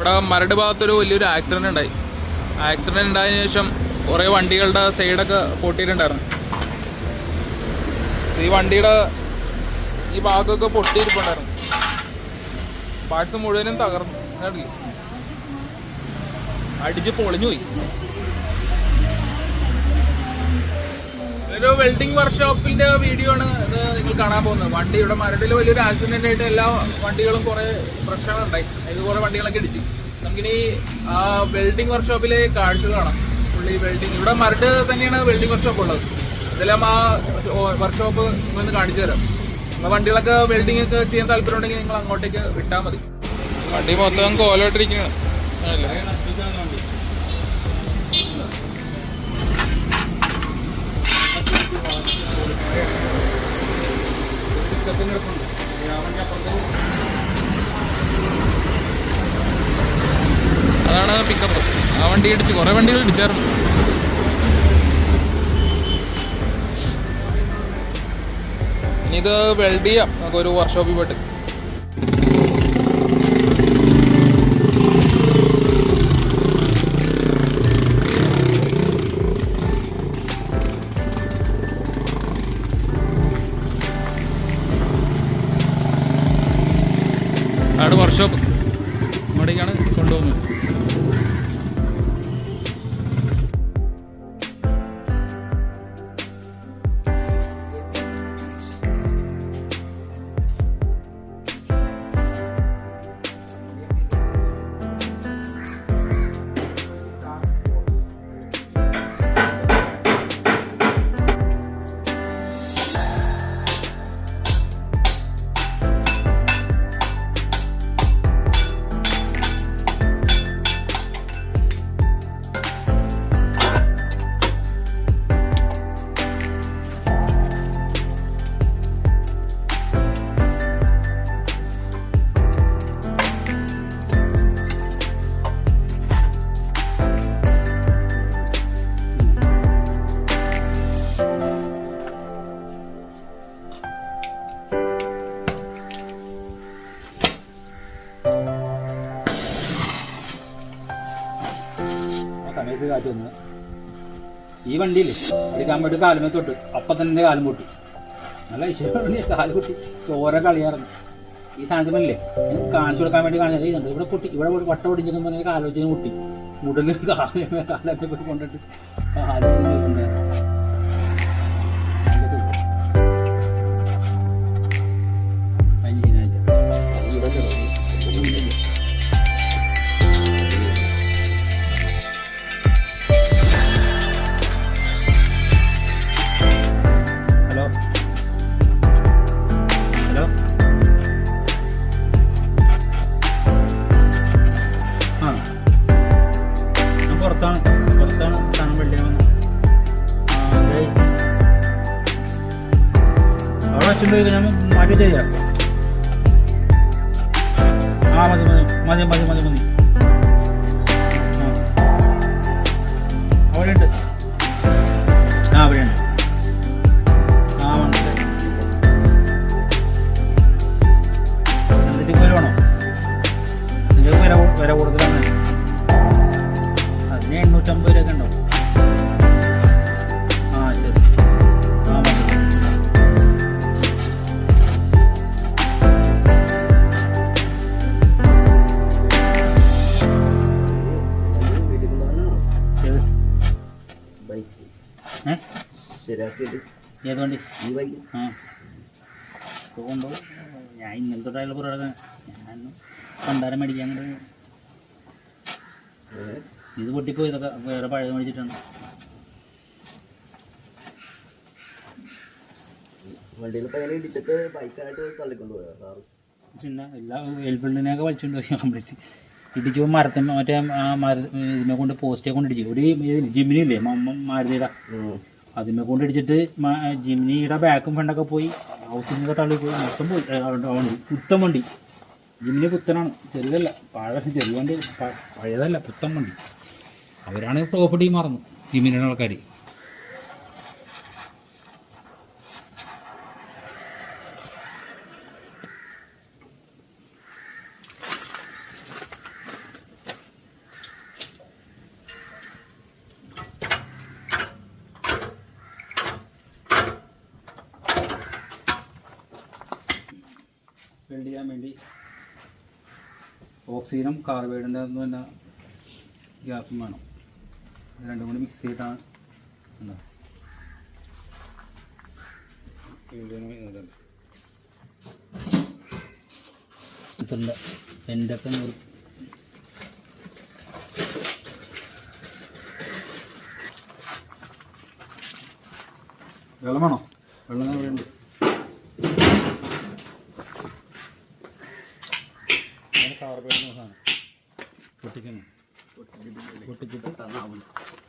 ഇവിടെ മരട് ഭാഗത്തൊരു വലിയൊരു ആക്സിഡൻറ്റ് ഉണ്ടായി. ആക്സിഡൻറ്റ് ഉണ്ടായതിനു ശേഷം കുറേ വണ്ടികളുടെ സൈഡൊക്കെ പൊട്ടിയിട്ടുണ്ടായിരുന്നു. ഈ വണ്ടിയുടെ ഈ ഭാഗമൊക്കെ പൊട്ടിയിരിപ്പുണ്ടായിരുന്നു. പാർട്സ് മുഴുവനും തകർന്നു, അടിച്ച് പൊളിഞ്ഞു പോയി. ഒരു വെൽഡിംഗ് വർക്ക്ഷോപ്പിന്റെ വീഡിയോ ആണ് ഇത് നിങ്ങൾ കാണാൻ പോകുന്നത്. വണ്ടിയുടെ മരടിൽ വലിയൊരു ആക്സിഡന്റ് ആയിട്ട് എല്ലാ വണ്ടികളും കുറെ പ്രശ്നങ്ങളുണ്ടായി. ഇത് കുറെ വണ്ടികളൊക്കെ ഇടിച്ചു. നമുക്കിനി ആ വെൽഡിംഗ് വർക്ക്ഷോപ്പിലെ കാഴ്ചകൾ കാണാം. പുള്ളി വെൽഡിംഗ്, ഇവിടെ മരട് തന്നെയാണ് വെൽഡിംഗ് വർക്ക്ഷോപ്പ് ഉള്ളത്. ഇതെല്ലാം ആ വർക്ക്ഷോപ്പ് ഒന്ന് കാണിച്ചു തരാം. നിങ്ങൾ വണ്ടികളൊക്കെ വെൽഡിംഗ് ഒക്കെ ചെയ്യാൻ താല്പര്യം ഉണ്ടെങ്കിൽ നിങ്ങൾ അങ്ങോട്ടേക്ക് വിട്ടാൽ മതി. വണ്ടി മൊത്തം കോലോട്ടിരിക്കുകയാണ്. അതാണ് പിക്കപ്പ്. ആ വണ്ടി ഇടിച്ച് കുറെ വണ്ടികൾ ഇടിച്ചായിരുന്നു. ഇനി ഇത് വെൽഡ് ചെയ്യാം നമുക്കൊരു വർക്ക്ഷോപ്പിൽ പോയിട്ട്. അവിടെ വർക്ക്ഷോപ്പ് അങ്ങോട്ടേക്കാണ് കൊണ്ടുപോകുന്നത്. സമയത്ത് കാറ്റ് വന്നത് ഈ വണ്ടിയിൽ എടുക്കാൻ വേണ്ടി കാലുമേ തൊട്ട് അപ്പം തന്നെ കാലും പൊട്ടി. നല്ല ഇഷ്ടം കാല് പൊട്ടി ചോര കളിയാറുന്നു. ഈ സാധനത്തിനല്ലേ കാണിച്ചു കൊടുക്കാൻ വേണ്ടി കാണിച്ചത് ഇതുണ്ട്. ഇവിടെ പൊട്ടി, ഇവിടെ വട്ടം പൊടിഞ്ഞിട്ട് പറഞ്ഞാൽ കാലോചന പൊട്ടി. മുടങ്ങി കാലൊക്കെ പോയി കൊണ്ടിട്ട് പുറത്താണ് സാധനം വെള്ളിയ അവിടെ വെച്ചിട്ട് ഞാൻ മാറ്റി ചെയ്യാം. ആ മതി മതി മതി മതി മതി മതി. അവിടെ ഉണ്ട്. ആ അവിടെ ഉണ്ട്. ആ മനസ്സിലായി. എന്നിട്ട് വില വേണോ? ഇതിൻ്റെ വില കൂടുതലാണ്. അതിന് 850 രൂപ ഉണ്ടാവും. ആ ശരി. ആ മതി. ഏത് വണ്ടി? ഈ ബൈക്ക്. ആ കൊണ്ടുപോകും. ഞാൻ ഇന്നലെ തൊട്ടായാലും പുറകെ ഞാൻ പണ്ടാരം മേടിക്കാൻ അങ്ങോട്ട്. ഇത് പൊട്ടിപ്പോയി. ഇതൊക്കെ വേറെ പഴയത് മേടിച്ചിട്ടാണ്. പിന്നെ എല്ലാ എൽബിൾഡിനെയൊക്കെ വലിച്ചുകൊണ്ട് പോയി കംപ്ലീറ്റ് ഇടിച്ചു. മരത്തിന് മറ്റേ ആ ഇതിനെ കൊണ്ട് പോസ്റ്റേ കൊണ്ട് ഇടിച്ചു. ഒരു ജിമിനില്ലേ മാരുതിയുടെ, അതിനെ കൊണ്ട് ഇടിച്ചിട്ട് ജിമിനിയുടെ ബാക്കും ഫ്രണ്ടൊക്കെ പോയി. ഹൗസിനൊക്കെ തള്ളി പോയി. മൊത്തം പോയി വണ്ടി. പുത്തൻ വണ്ടി. ജിമിനി പുത്തനാണ്, ചെറുതല്ല. ചെറിയ വണ്ടി, പഴയതല്ല, പുത്തൻ വണ്ടി. അവരാണ് പ്രോപ്പർട്ടി മറന്നു ജിമിനിയുടെ ആൾക്കാർ. വെൽഡ് ചെയ്യാൻ വേണ്ടി ഓക്സിജനും കാർബൈഡിൻ്റെ ഒന്നും തന്നെ ഗ്യാസും വേണം. രണ്ടും കൂടി മിക്സ് ചെയ്തിട്ടാണ് എന്താ പെൻ്റൊക്കെ വെള്ളം വേണോ? വെള്ളം ഇവിടെ ഉണ്ട്. കാർബൈഡിൻ്റെ സാധനം പൊട്ടിക്കുന്നു. പൊട്ടിച്ചിട്ട്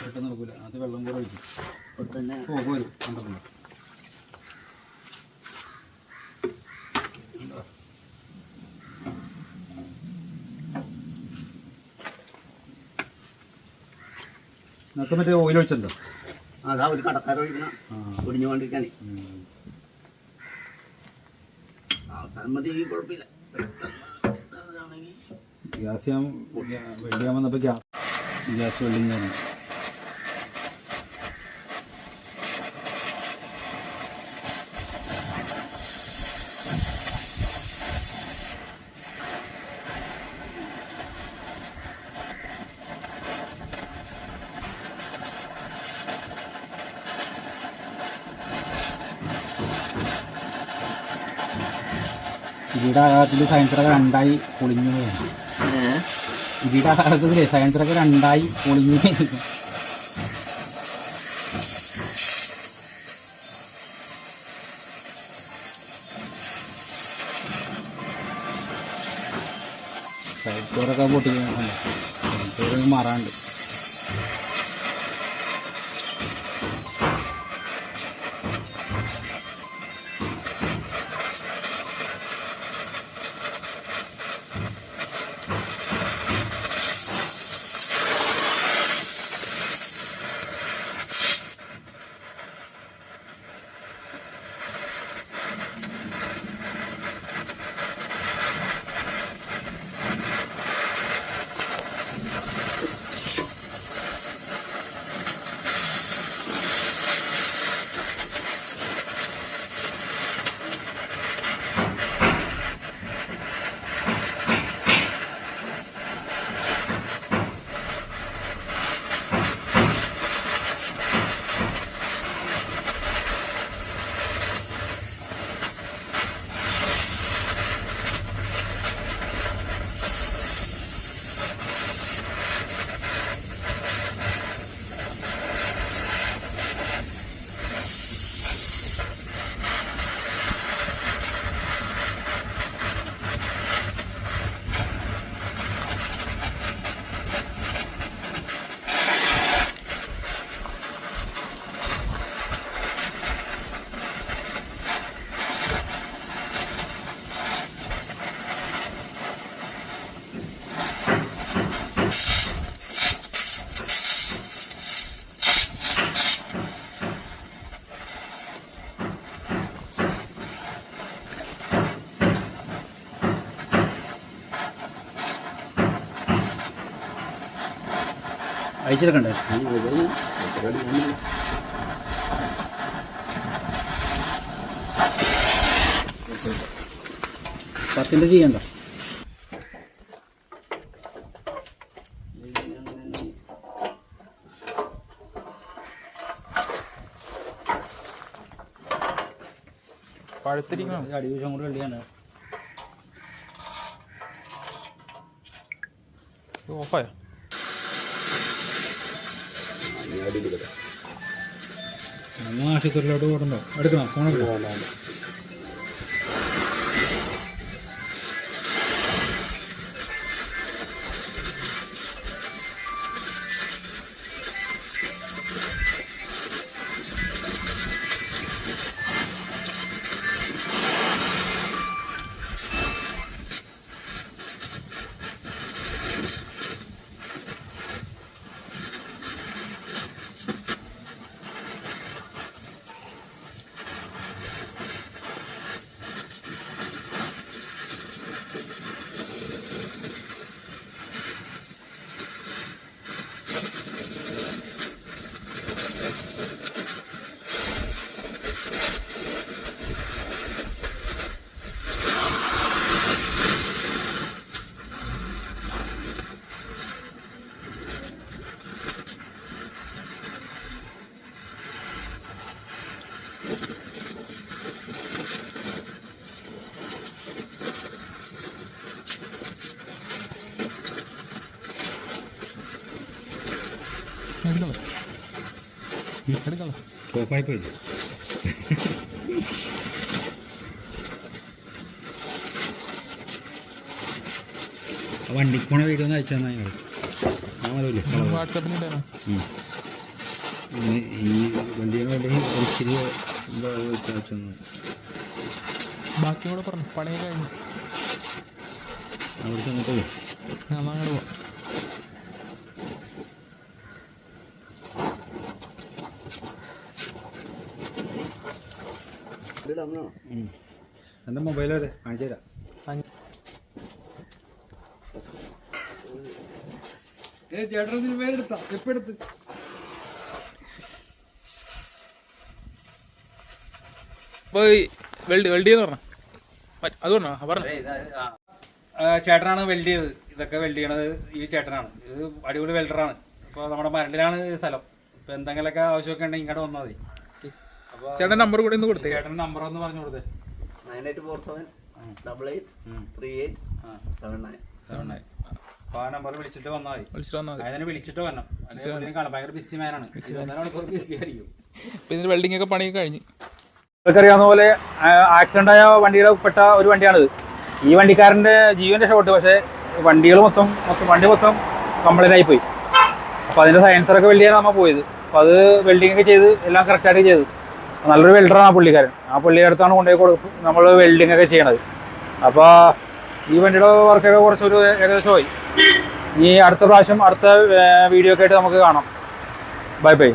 പെട്ടെന്ന് നടക്കില്ല. അത് വെള്ളം കൂടെ ഒഴിച്ചു പോരും. കണ്ടിട്ടുണ്ട്. നിങ്ങൾക്ക് മറ്റേ ഓയിൽ ഒഴിച്ചിട്ടുണ്ടോ? അതാ ഒരു കടക്കാർ ഒഴിക്കണം, ഒടിഞ്ഞു കൊണ്ടിരിക്കാനേ. അവസാനം മതി, കുഴപ്പമില്ല. ഗ്യാസ് ഞാൻ വെൽഡ് ചെയ്യാൻ വന്നപ്പോൾ ഗ്യാസ് വെൽഡിങ് ആണ്. ഇവിടെ ആകാരത്തിൽ സയൻസറൊക്കെ രണ്ടായി പൊളിഞ്ഞു പോയി. ഇവിടെ ആകാരത്തിലെ സയൻസറൊക്കെ രണ്ടായി പൊളിഞ്ഞു പോയി. സൈഡ് ഡോറൊക്കെ പൊട്ടിക്കുന്നുണ്ട്. Side door മാറാണ്ട്. അയച്ചെടുക്കണ്ടേ? പത്തിൻ്റെ ചെയ്യണ്ട. പഴുത്തിരിക്കണം. അടി ദിവസം കൂടെ വെള്ളിയാണ്. ഓഫായോ? നമ്മൾ ആശുപത്രിയിലോട്ട് പോകണ്ടോ? എടുക്കണം ഫോണെടുക്കണം. ഓഫായി പോയി. വണ്ടിക്ക് പോണ വീഡിയോ ഒന്ന് അയച്ചു തന്നാൽ ഞങ്ങൾ വാട്സാപ്പിൽ ഈ വണ്ടിയുടെ വേണ്ടി ഒരിച്ചിരി അയച്ചു തന്നു. ബാക്കി കൂടെ പറഞ്ഞു. പണിയൊക്കെ കഴിഞ്ഞു. അവിടെ ചെന്നിട്ട് പോയി. അങ്ങോട്ട് പോവാം. എൻ്റെ മൊബൈൽ അതെ കാണിച്ചു തരാം. ചേട്ടൻ പേരെടുത്താ എപ്പോൾ എടുത്ത് ചേട്ടനാണ് വെൽഡ് ചെയ്തത്. ഇതൊക്കെ വെൽഡ് ചെയ്യണത് ഈ ചേട്ടനാണ്. ഇത് അടിപൊളി വെൽഡറാണ്. ഇപ്പോൾ നമ്മുടെ മരടിലാണ് സ്ഥലം. ഇപ്പൊ എന്തെങ്കിലുമൊക്കെ ആവശ്യമൊക്കെ ഉണ്ടെങ്കിൽ ഇങ്ങോട്ട് വന്നാൽ മതി. അപ്പോൾ ചേട്ടൻ നമ്പർ കൂടി ഒന്ന് കൊടുത്തേ. ചേട്ടൻ നമ്പർ ഒന്ന് പറഞ്ഞു കൊടുത്തേ. 9847883879. അപ്പോൾ ആ നമ്പർ വിളിച്ചിട്ട് വന്നാൽ മതി. അതിനെ വിളിച്ചിട്ട് വരണം. അതിന് കാണാം ഭയങ്കര ബിസി മാനാണ്. 24 മണിക്കൂർ ബിസി ആയിരിക്കും. ഇതിന് വെൽഡിംഗ് ഒക്കെ പണിയൊക്കെ കഴിഞ്ഞു. നിങ്ങൾക്കറിയാവുന്ന പോലെ ആക്സിഡന്റ് ആയ വണ്ടികളെ പെട്ട ഒരു വണ്ടിയാണിത്. ഈ വണ്ടിക്കാരൻ്റെ ജീവൻ്റെ ഷോട്ട്. പക്ഷേ വണ്ടി മൊത്തം കംപ്ലൈൻ്റ് ആയിപ്പോയി. അപ്പോൾ അതിൻ്റെ സയൻസറൊക്കെ വെൽഡ് ചെയ്യാൻ നമ്മൾ പോയത്. അപ്പോൾ അത് വെൽഡിംഗ് ഒക്കെ ചെയ്ത് എല്ലാം കറക്റ്റായിട്ട് ചെയ്ത് നല്ലൊരു വെൽഡറാണ് ആ പുള്ളിക്കാരൻ. ആ പുള്ളിയുടെ അടുത്താണ് കൊണ്ടുപോയി കൊടുക്കും നമ്മൾ വെൽഡിംഗ് ഒക്കെ ചെയ്യണത്. അപ്പോൾ ഈ വണ്ടിയുടെ വർക്കൊക്കെ കുറച്ചൊരു ഏകദേശമായി. ഇനി അടുത്ത പ്രാവശ്യം അടുത്ത വീഡിയോ ഒക്കെ ആയിട്ട് നമുക്ക് കാണാം. Bye bye.